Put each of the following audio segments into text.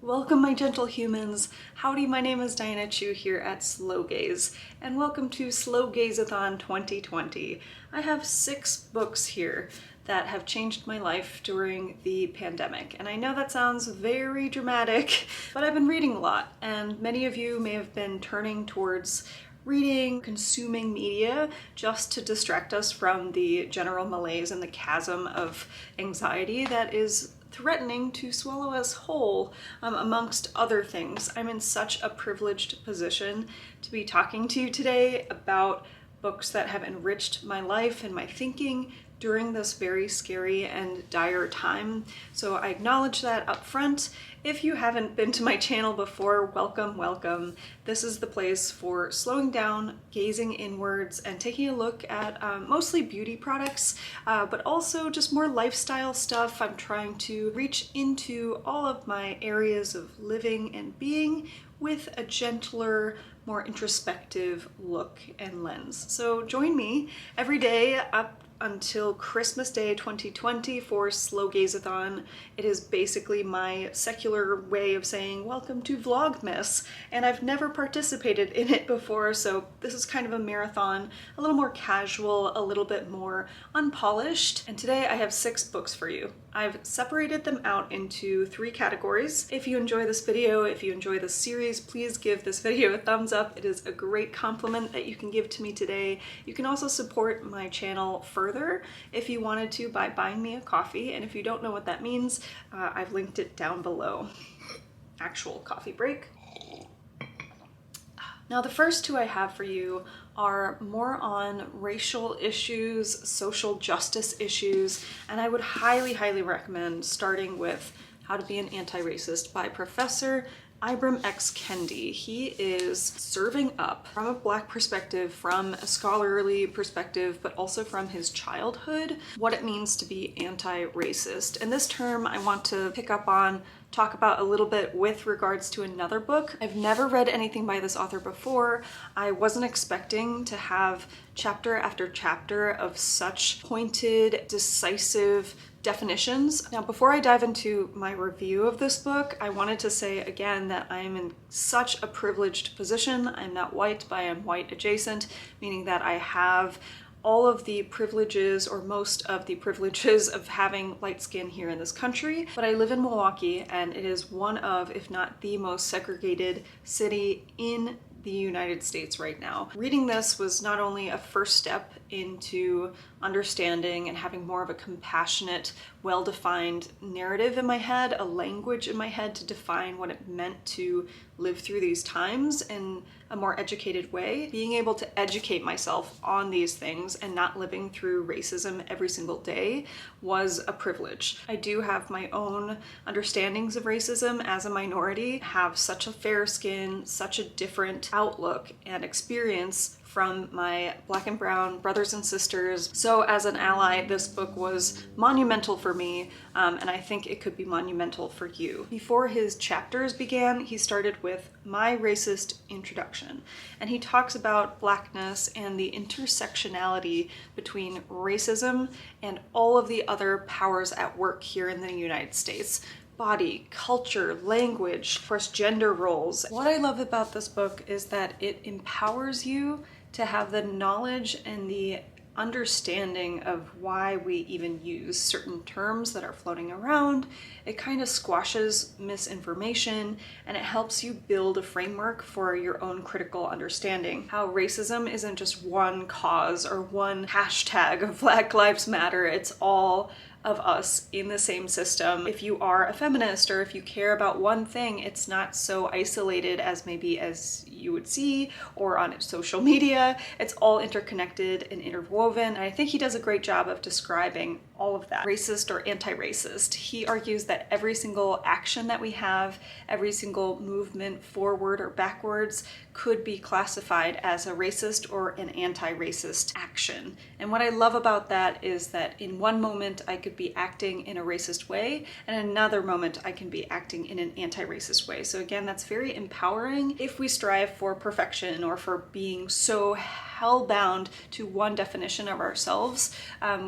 Welcome, my gentle humans. Howdy, my name is Diana Chu here at Slowgaze, and welcome to Slowgazathon 2020. I have 6 books here that have changed my life during the pandemic. And I know that sounds very dramatic, but I've been reading a lot, and many of you may have been turning towards reading, consuming media just to distract us from the general malaise and the chasm of anxiety that is threatening to swallow us whole, amongst other things. I'm in such a privileged position to be talking to you today about books that have enriched my life and my thinking during this very scary and dire time. So I acknowledge that up front. If you haven't been to my channel before, welcome, welcome. This is the place for slowing down, gazing inwards, and taking a look at mostly beauty products, but also just more lifestyle stuff. I'm trying to reach into all of my areas of living and being with a gentler, more introspective look and lens. So join me every day up until Christmas Day 2020 for Slowgazathon. It is basically my secular way of saying welcome to Vlogmas, and I've never participated in it before, so this is kind of a marathon, a little more casual, a little bit more unpolished. And today I have 6 books for you. I've separated them out into 3 categories. If you enjoy this video, if you enjoy this series, please give this video a thumbs up. It is a great compliment that you can give to me today. You can also support my channel further if you wanted to by buying me a coffee, and if you don't know what that means, I've linked it down below. Actual coffee break. Now the first 2 I have for you are more on racial issues, social justice issues, and I would highly, highly recommend starting with How to Be an Anti-Racist by Professor Ibram X. Kendi. He is serving up from a Black perspective, from a scholarly perspective, but also from his childhood, what it means to be anti-racist. And this term I want to pick up on, talk about a little bit with regards to another book. I've never read anything by this author before. I wasn't expecting to have chapter after chapter of such pointed, decisive definitions. Now, before I dive into my review of this book, I wanted to say again that I am in such a privileged position. I'm not white, but I am white adjacent, meaning that I have all of the privileges, or most of the privileges, of having light skin here in this country. But I live in Milwaukee, and it is one of, if not the most segregated city in the United States right now. Reading this was not only a first step into understanding and having more of a compassionate, well-defined narrative in my head, a language in my head to define what it meant to live through these times in a more educated way. Being able to educate myself on these things and not living through racism every single day was a privilege. I do have my own understandings of racism as a minority, have such a fair skin, such a different outlook and experience from my Black and brown brothers and sisters. So as an ally, this book was monumental for me, and I think it could be monumental for you. Before his chapters began, he started with My Racist Introduction, and he talks about Blackness and the intersectionality between racism and all of the other powers at work here in the United States. Body, culture, language, of course, gender roles. What I love about this book is that it empowers you to have the knowledge and the understanding of why we even use certain terms that are floating around. It kind of squashes misinformation, and it helps you build a framework for your own critical understanding. How racism isn't just one cause or one hashtag of Black Lives Matter, it's all of us in the same system. If you are a feminist or if you care about one thing, it's not so isolated as maybe as you would see or on social media. It's all interconnected and interwoven. And I think he does a great job of describing all of that. Racist or anti-racist. He argues that every single action that we have, every single movement forward or backwards could be classified as a racist or an anti-racist action. And what I love about that is that in one moment I could be acting in a racist way, and in another moment I can be acting in an anti-racist way. So again, that's very empowering if we strive strive for perfection or for being so hell-bound to one definition of ourselves,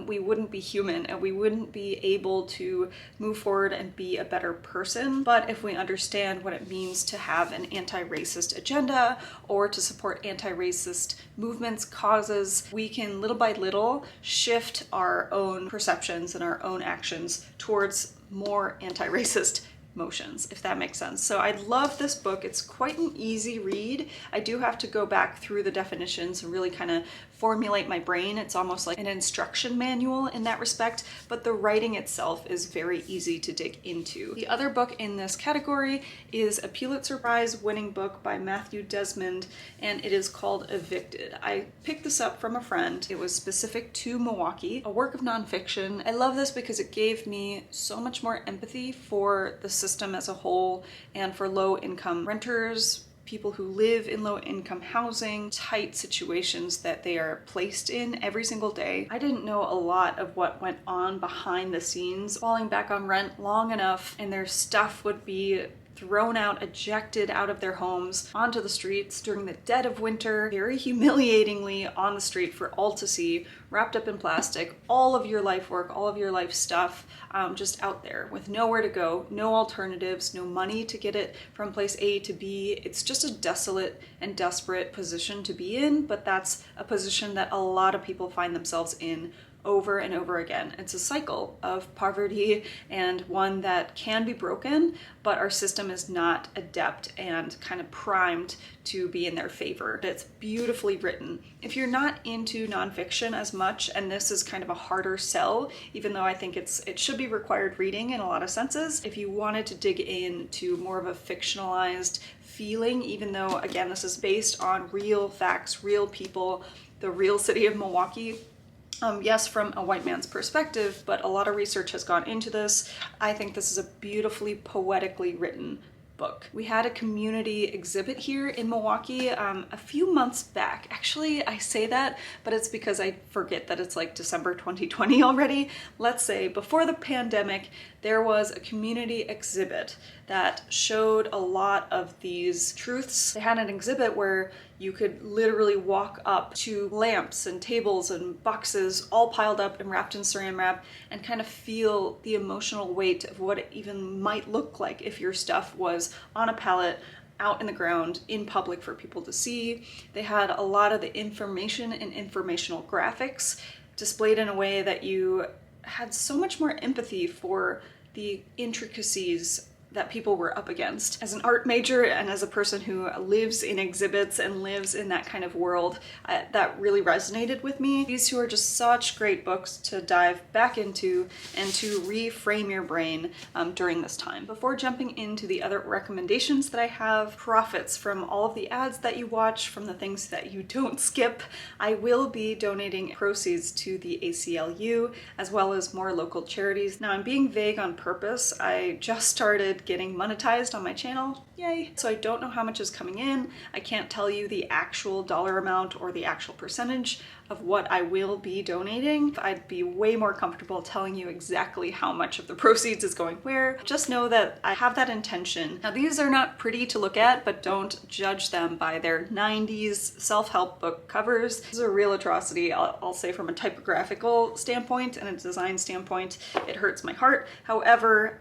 we wouldn't be human and we wouldn't be able to move forward and be a better person. But if we understand what it means to have an anti-racist agenda or to support anti-racist movements, causes, we can little by little shift our own perceptions and our own actions towards more anti-racist motions, if that makes sense. So I love this book. It's quite an easy read. I do have to go back through the definitions and really kind of formulate my brain. It's almost like an instruction manual in that respect, but the writing itself is very easy to dig into. The other book in this category is a Pulitzer Prize winning book by Matthew Desmond, and it is called Evicted. I picked this up from a friend. It was specific to Milwaukee, a work of nonfiction. I love this because it gave me so much more empathy for the system as a whole and for low-income renters, people who live in low-income housing, tight situations that they are placed in every single day. I didn't know a lot of what went on behind the scenes, falling back on rent long enough, and their stuff would be thrown out, ejected out of their homes onto the streets during the dead of winter, very humiliatingly on the street for all to see, wrapped up in plastic, all of your life work, all of your life stuff, just out there with nowhere to go, no alternatives, no money to get it from place A to B. It's just a desolate and desperate position to be in, but that's a position that a lot of people find themselves in over and over again. It's a cycle of poverty and one that can be broken, but our system is not adept and kind of primed to be in their favor. It's beautifully written. If you're not into nonfiction as much, and this is kind of a harder sell, even though I think it should be required reading in a lot of senses, if you wanted to dig into more of a fictionalized feeling, even though, again, this is based on real facts, real people, the real city of Milwaukee, yes, from a white man's perspective, but a lot of research has gone into this. I think this is a beautifully poetically written book. We had a community exhibit here in Milwaukee a few months back. Actually, I say that, but it's because I forget that it's like December 2020 already. Let's say before the pandemic, there was a community exhibit that showed a lot of these truths. They had an exhibit where you could literally walk up to lamps and tables and boxes all piled up and wrapped in saran wrap and kind of feel the emotional weight of what it even might look like if your stuff was on a pallet out in the ground in public for people to see. They had a lot of the information and informational graphics displayed in a way that you had so much more empathy for the intricacies that people were up against. As an art major and as a person who lives in exhibits and lives in that kind of world, that really resonated with me. These two are just such great books to dive back into and to reframe your brain during this time. Before jumping into the other recommendations that I have, profits from all of the ads that you watch, from the things that you don't skip, I will be donating proceeds to the ACLU as well as more local charities. Now, I'm being vague on purpose. I just started getting monetized on my channel, yay! So I don't know how much is coming in. I can't tell you the actual dollar amount or the actual percentage of what I will be donating. I'd be way more comfortable telling you exactly how much of the proceeds is going where. Just know that I have that intention. Now, these are not pretty to look at, but don't judge them by their 90s self-help book covers. This is a real atrocity, I'll say, from a typographical standpoint and a design standpoint. It hurts my heart. However,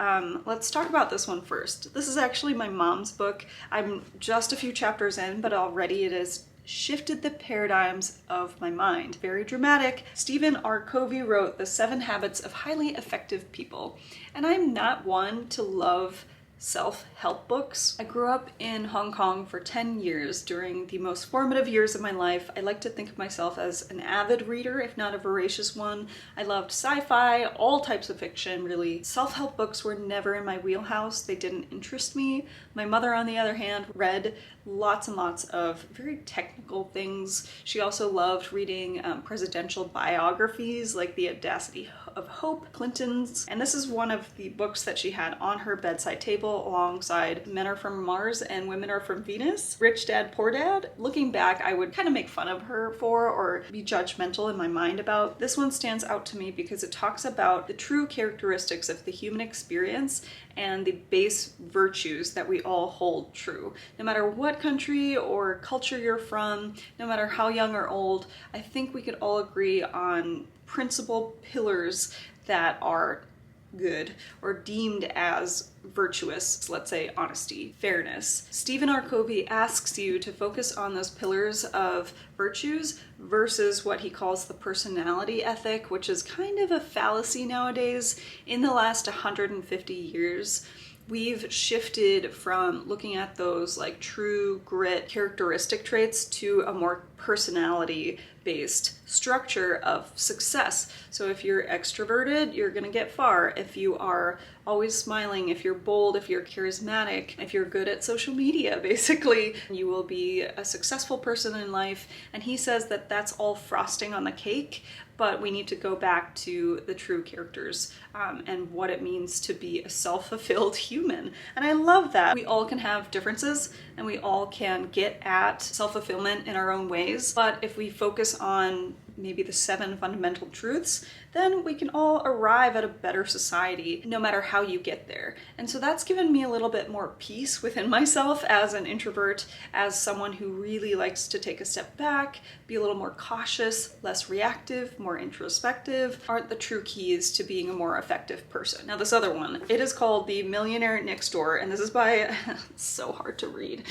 let's talk about this one first. This is actually my mom's book. I'm just a few chapters in, but already it is shifted the paradigms of my mind. Very dramatic. Stephen R. Covey wrote The 7 Habits of Highly Effective People, and I'm not one to love self-help books. I grew up in Hong Kong for 10 years during the most formative years of my life. I like to think of myself as an avid reader, if not a voracious one. I loved sci-fi, all types of fiction, really. Self-help books were never in my wheelhouse. They didn't interest me. My mother, on the other hand, read lots and lots of very technical things. She also loved reading presidential biographies, like the audacity of Hope, Clinton's, and this is one of the books that she had on her bedside table alongside Men Are From Mars and Women Are From Venus, Rich Dad, Poor Dad. Looking back, I would kind of make fun of her for or be judgmental in my mind about. This one stands out to me because it talks about the true characteristics of the human experience and the base virtues that we all hold true. No matter what country or culture you're from, no matter how young or old, I think we could all agree on principal pillars that are good or deemed as virtuous. Let's say honesty, fairness. Stephen R. Covey asks you to focus on those pillars of virtues versus what he calls the personality ethic, which is kind of a fallacy nowadays. In the last 150 years, we've shifted from looking at those like true grit characteristic traits to a more personality based structure of success. So if you're extroverted, you're going to get far. If you are always smiling, if you're bold, if you're charismatic, if you're good at social media, basically, you will be a successful person in life. And he says that that's all frosting on the cake, but we need to go back to the true characters and what it means to be a self-fulfilled human. And I love that. We all can have differences and we all can get at self-fulfillment in our own ways. But if we focus on maybe the 7 fundamental truths, then we can all arrive at a better society, no matter how you get there. And so that's given me a little bit more peace within myself as an introvert, as someone who really likes to take a step back, be a little more cautious, less reactive, more introspective, aren't the true keys to being a more effective person. Now this other one, it is called The Millionaire Next Door, and this is by, it's so hard to read,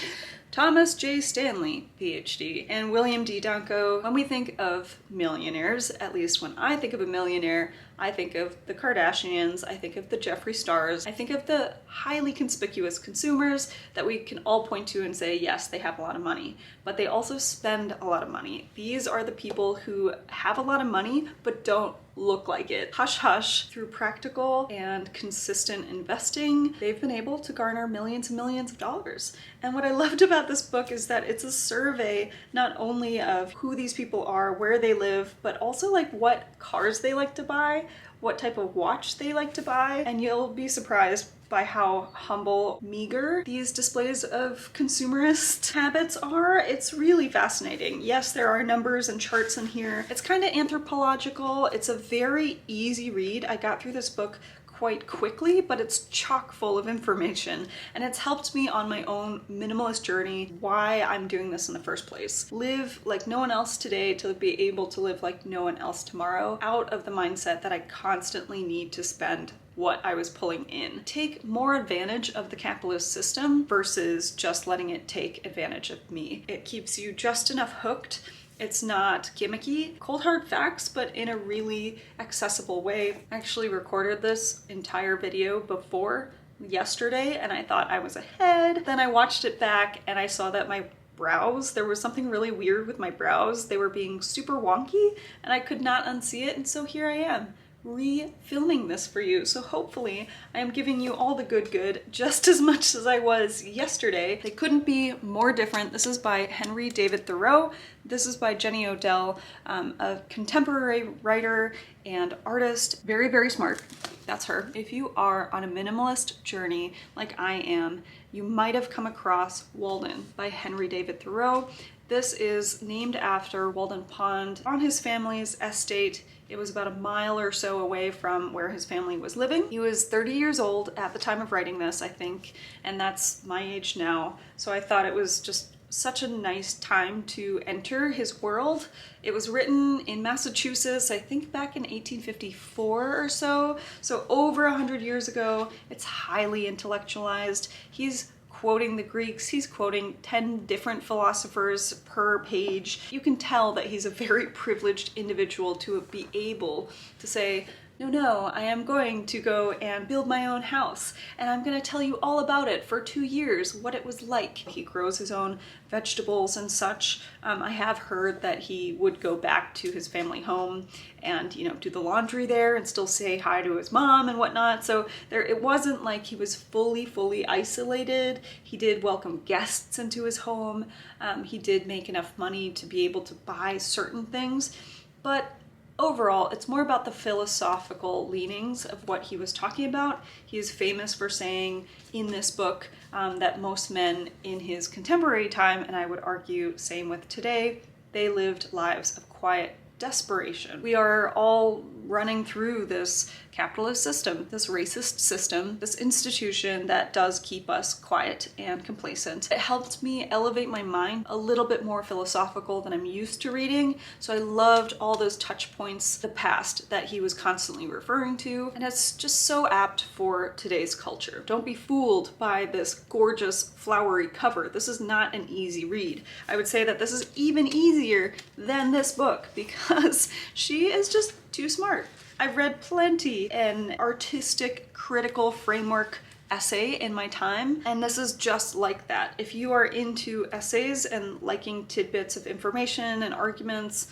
Thomas J. Stanley, PhD, and William D. Danko. When we think of millionaires, at least when I think of a millionaire, I think of the Kardashians, I think of the Jeffree Stars, I think of the highly conspicuous consumers that we can all point to and say, yes, they have a lot of money, but they also spend a lot of money. These are the people who have a lot of money, but don't look like it. Hush hush, through practical and consistent investing, they've been able to garner millions and millions of dollars. And what I loved about this book is that it's a survey not only of who these people are, where they live, but also like what cars they like to buy, what type of watch they like to buy, and you'll be surprised by how humble, meager these displays of consumerist habits are. It's really fascinating. Yes, there are numbers and charts in here. It's kind of anthropological. It's a very easy read. I got through this book quite quickly, but it's chock full of information, and it's helped me on my own minimalist journey, why I'm doing this in the first place. Live like no one else today to be able to live like no one else tomorrow, out of the mindset that I constantly need to spend what I was pulling in. Take more advantage of the capitalist system versus just letting it take advantage of me. It keeps you just enough hooked. It's not gimmicky, cold hard facts, but in a really accessible way. I actually recorded this entire video before yesterday and I thought I was ahead. Then I watched it back and I saw that my brows, there was something really weird with my brows. They were being super wonky and I could not unsee it, and so here I am, re-filming this for you. So hopefully I am giving you all the good just as much as I was yesterday. They couldn't be more different. This is by Henry David Thoreau. This is by Jenny Odell, a contemporary writer and artist. Very, very smart. That's her. If you are on a minimalist journey like I am, you might have come across Walden by Henry David Thoreau. This is named after Walden Pond on his family's estate. It was about a mile or so away from where his family was living. He was 30 years old at the time of writing this, I think, and that's my age now. So I thought it was just such a nice time to enter his world. It was written in Massachusetts, I think back in 1854 or so. So over 100 years ago. It's highly intellectualized. He's quoting the Greeks, he's quoting 10 different philosophers per page. You can tell that he's a very privileged individual to be able to say, no, I am going to go and build my own house, and I'm going to tell you all about it for 2 years, what it was like. He grows his own vegetables and such. I have heard that he would go back to his family home and, do the laundry there and still say hi to his mom and whatnot. So it wasn't like he was fully isolated. He did welcome guests into his home. He did make enough money to be able to buy certain things, but overall, it's more about the philosophical leanings of what he was talking about. He is famous for saying in this book that most men in his contemporary time, and I would argue same with today, they lived lives of quiet desperation. We are all running through this capitalist system, this racist system, this institution that does keep us quiet and complacent. It helped me elevate my mind a little bit more philosophical than I'm used to reading, so I loved all those touch points, the past that he was constantly referring to, and it's just so apt for today's culture. Don't be fooled by this gorgeous flowery cover. This is not an easy read. I would say that this is even easier than this book because she is just too smart. I've read plenty an artistic critical framework essay in my time, and this is just like that. If you are into essays and liking tidbits of information and arguments,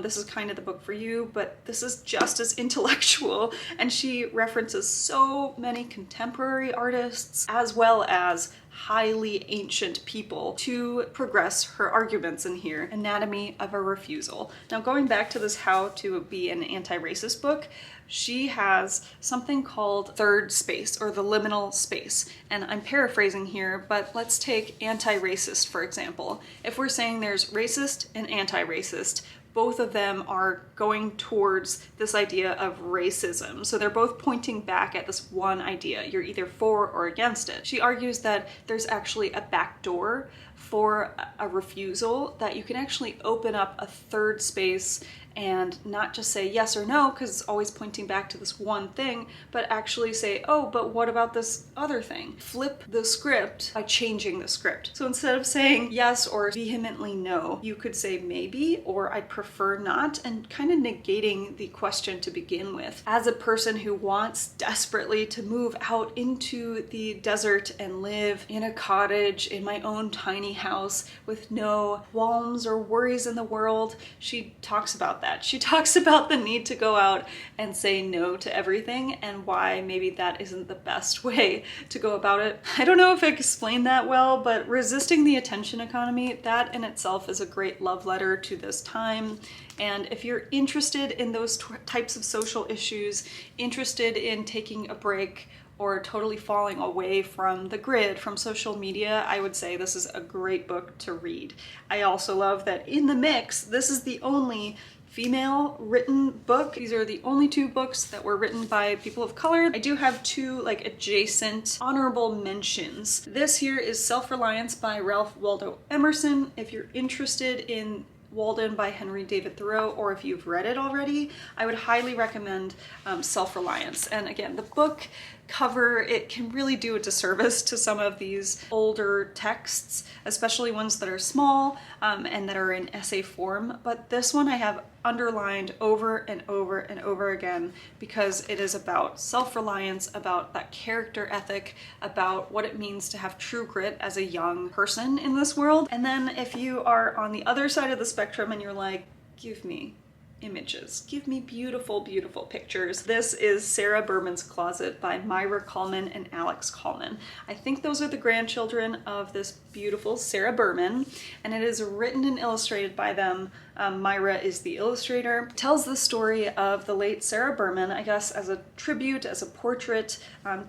this is kind of the book for you, but this is just as intellectual, and she references so many contemporary artists as well as highly ancient people to progress her arguments in here. Anatomy of a Refusal. Now, going back to this How to Be an Anti-Racist book, she has something called third space or the liminal space. And I'm paraphrasing here, but let's take anti-racist, for example. If we're saying there's racist and anti-racist, both of them are going towards this idea of racism. So they're both pointing back at this one idea. You're either for or against it. She argues that there's actually a back door for a refusal, that you can actually open up a third space and not just say yes or no, because it's always pointing back to this one thing, but actually say, oh, but what about this other thing? Flip the script by changing the script. So instead of saying yes or vehemently no, you could say maybe or I'd prefer not, and kind of negating the question to begin with. As a person who wants desperately to move out into the desert and live in a cottage in my own tiny house with no qualms or worries in the world, she talks about that. She talks about the need to go out and say no to everything and why maybe that isn't the best way to go about it. I don't know if I explained that well, but resisting the attention economy, that in itself is a great love letter to this time. And if you're interested in those types of social issues, interested in taking a break or totally falling away from the grid, from social media, I would say this is a great book to read. I also love that in the mix, this is the only female written book. These are the only two books that were written by people of color. I do have two like adjacent honorable mentions. This here is Self-Reliance by Ralph Waldo Emerson. If you're interested in Walden by Henry David Thoreau, or if you've read it already, I would highly recommend Self-Reliance. And again, the book cover, it can really do a disservice to some of these older texts, especially ones that are small and that are in essay form. But this one I have underlined over and over and over again because it is about self-reliance, about that character ethic, about what it means to have true grit as a young person in this world. And then if you are on the other side of the spectrum and you're like, give me images. Give me beautiful, beautiful pictures. This is Sarah Berman's Closet by Maira Kalman and Alex Kalman. I think those are the grandchildren of this beautiful Sarah Berman, and it is written and illustrated by them. Maira is the illustrator. It tells the story of the late Sarah Berman, I guess as a tribute, as a portrait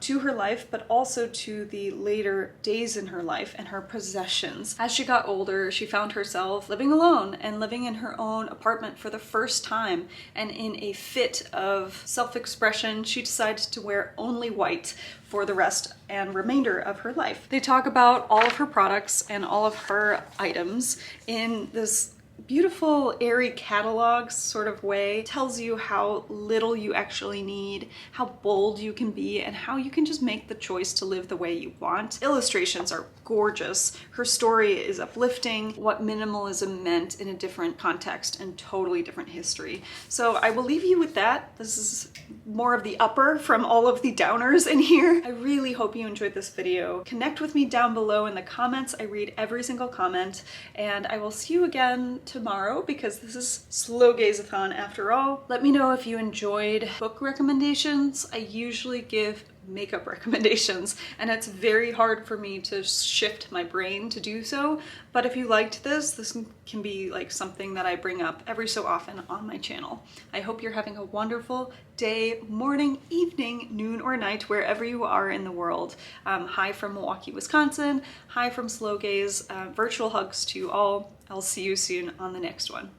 to her life, but also to the later days in her life and her possessions. As she got older, she found herself living alone and living in her own apartment for the first time, and in a fit of self-expression, she decided to wear only white for the rest and remainder of her life. They talk about all of her products and all of her items in this beautiful, airy catalog sort of way. It tells you how little you actually need, how bold you can be, and how you can just make the choice to live the way you want. Illustrations are gorgeous. Her story is uplifting, what minimalism meant in a different context and totally different history. So I will leave you with that. This is more of the upper from all of the downers in here. I really hope you enjoyed this video. Connect with me down below in the comments. I read every single comment, and I will see you again tomorrow because this is Slowgazathon after all. Let me know if you enjoyed book recommendations. I usually give makeup recommendations, and it's very hard for me to shift my brain to do so. But if you liked this can be like something that I bring up every so often on my channel. I hope you're having a wonderful day, morning, evening, noon, or night, wherever you are in the world. Hi from Milwaukee, Wisconsin. Hi from Slow Gaze. Virtual hugs to you all. I'll see you soon on the next one.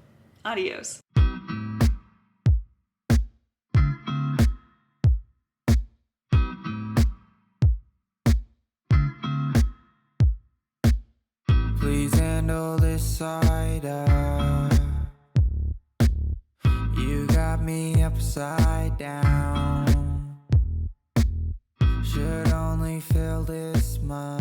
Adios. Please handle this cider. You got me upside down. Should only fill this much.